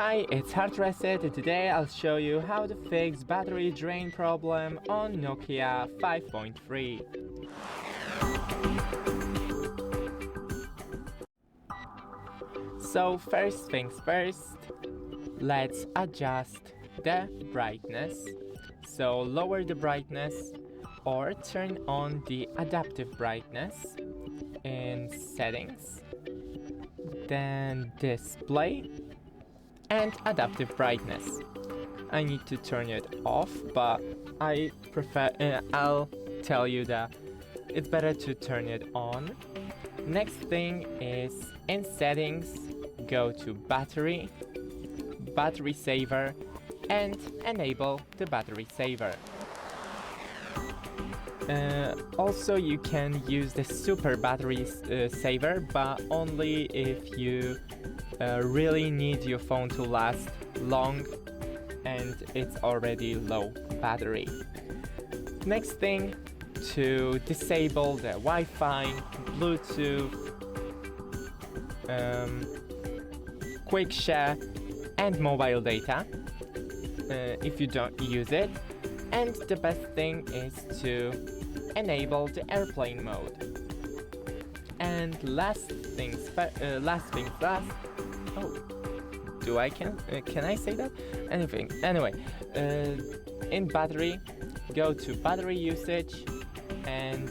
Hi, it's HardReset and today I'll show you how to fix battery drain problem on NOKIA 5.3. So first things first, let's adjust the brightness. So lower the brightness or turn on the adaptive brightness in settings, then display and adaptive brightness. I need to turn it off, but I'll tell you that it's better to turn it on. Next thing is in settings, go to battery saver, and enable the battery saver. Also, you can use the super battery saver, but only if you really need your phone to last long and it's already low battery. Next thing, to disable the Wi-Fi, Bluetooth, quick share and mobile data if you don't use it. And the best thing is to enable the airplane mode. And last things last. Oh, can I say that? Anyway, in battery, go to battery usage, and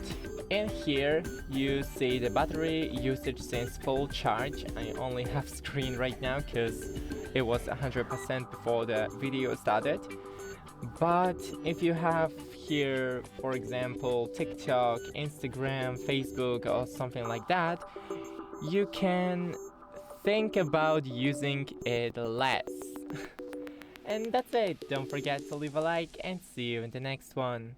in here you see the battery usage since full charge. I only have screen right now because it was 100% before the video started. But if you have here, for example, TikTok, Instagram, Facebook or something like that, you can think about using it less. And that's it. Don't forget to leave a like and see you in the next one.